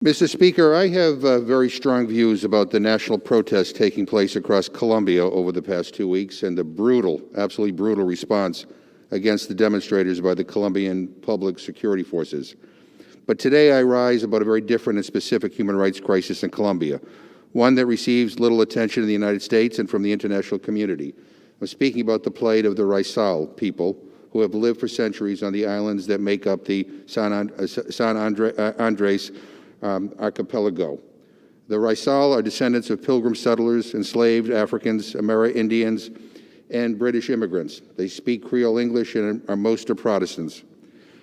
Mr. Speaker, I have very strong views about the national protests taking place across Colombia over the past 2 weeks and the brutal, absolutely brutal response against the demonstrators by the Colombian public security forces. But today I rise about a very different and specific human rights crisis in Colombia, one that receives little attention in the United States and from the international community. I'm speaking about the plight of the Raizal people who have lived for centuries on the islands that make up the San Andres Archipelago. The Raizal are descendants of pilgrim settlers, enslaved Africans, Amerindians, and British immigrants. They speak Creole English and are most are Protestants.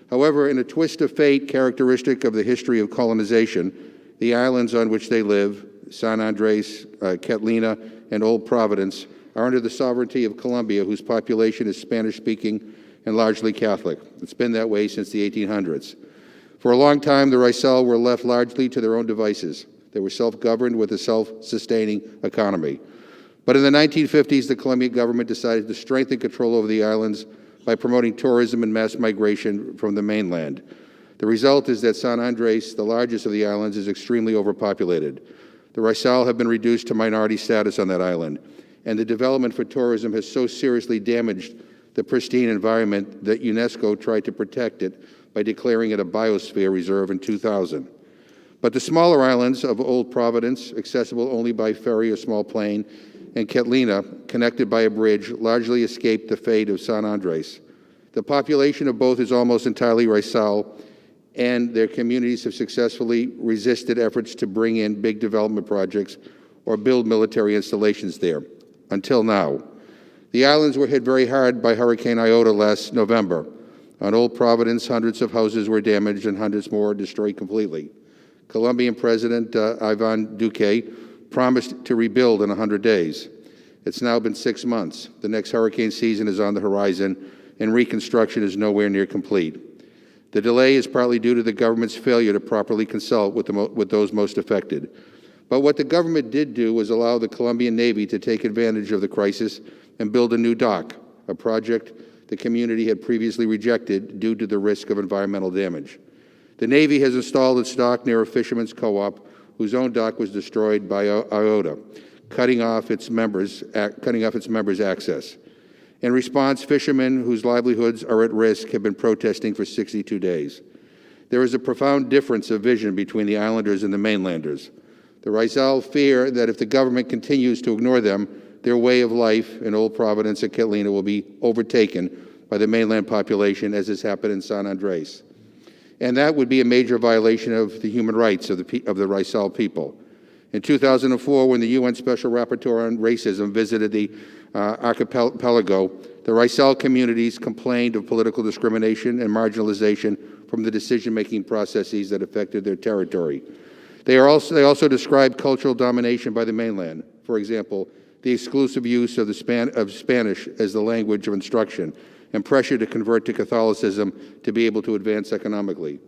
However, in a twist of fate characteristic of the history of colonization, the islands on which they live, San Andres, Catalina, and Old Providence, are under the sovereignty of Colombia, whose population is Spanish-speaking and largely Catholic. It's been that way since the 1800s. For a long time, the Raizal were left largely to their own devices. They were self-governed with a self-sustaining economy. But in the 1950s, the Colombian government decided to strengthen control over the islands by promoting tourism and mass migration from the mainland. The result is that San Andres, the largest of the islands, is extremely overpopulated. The Raizal have been reduced to minority status on that island, and the development for tourism has so seriously damaged the pristine environment that UNESCO tried to protect it by declaring it a biosphere reserve in 2000. But the smaller islands of Old Providence, accessible only by ferry or small plane, and Catalina, connected by a bridge, largely escaped the fate of San Andres. The population of both is almost entirely Raizal, and their communities have successfully resisted efforts to bring in big development projects or build military installations there, until now. The islands were hit very hard by Hurricane Iota last November. On Old Providence, hundreds of houses were damaged and hundreds more destroyed completely. Colombian President Ivan Duque promised to rebuild in 100 days. It's now been 6 months. The next hurricane season is on the horizon, and reconstruction is nowhere near complete. The delay is partly due to the government's failure to properly consult with those most affected. But what the government did do was allow the Colombian Navy to take advantage of the crisis and build a new dock, a project the community had previously rejected due to the risk of environmental damage. The Navy has installed its dock near a fisherman's co-op whose own dock was destroyed by Iota, cutting off its members' access. In response, fishermen whose livelihoods are at risk have been protesting for 62 days. There is a profound difference of vision between the islanders and the mainlanders. The Raizal fear that if the government continues to ignore them, their way of life in Old Providence and Catalina will be overtaken by the mainland population, as has happened in San Andres. And that would be a major violation of the human rights of the Raizal people. In 2004, when the UN Special Rapporteur on Racism visited the Archipelago, the Raizal communities complained of political discrimination and marginalization from the decision-making processes that affected their territory. They also described cultural domination by the mainland. For example, the exclusive use of Spanish as the language of instruction, and pressure to convert to Catholicism to be able to advance economically.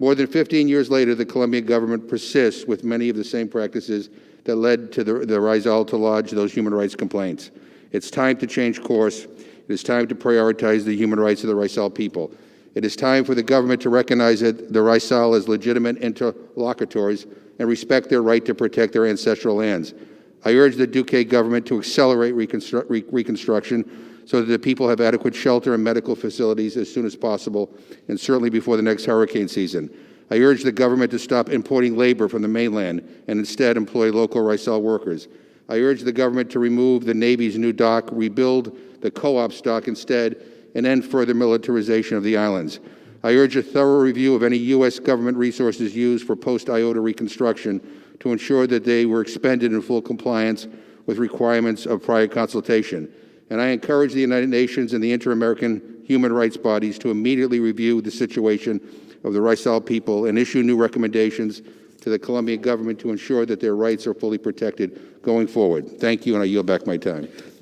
More than 15 years later, the Colombian government persists with many of the same practices that led to the Raizal to lodge those human rights complaints. It's time to change course. It is time to prioritize the human rights of the Raizal people. It is time for the government to recognize the Raizal as legitimate interlocutors and respect their right to protect their ancestral lands. I urge the Duque government to accelerate reconstruction so that the people have adequate shelter and medical facilities as soon as possible, and certainly before the next hurricane season. I urge the government to stop importing labor from the mainland and instead employ local Raizal workers. I urge the government to remove the Navy's new dock, rebuild the co-op stock instead, and end further militarization of the islands. I urge a thorough review of any U.S. government resources used for post-Iota reconstruction to ensure that they were expended in full compliance with requirements of prior consultation. And I encourage the United Nations and the inter-American human rights bodies to immediately review the situation of the Raizal people and issue new recommendations to the Colombian government to ensure that their rights are fully protected going forward. Thank you, and I yield back my time.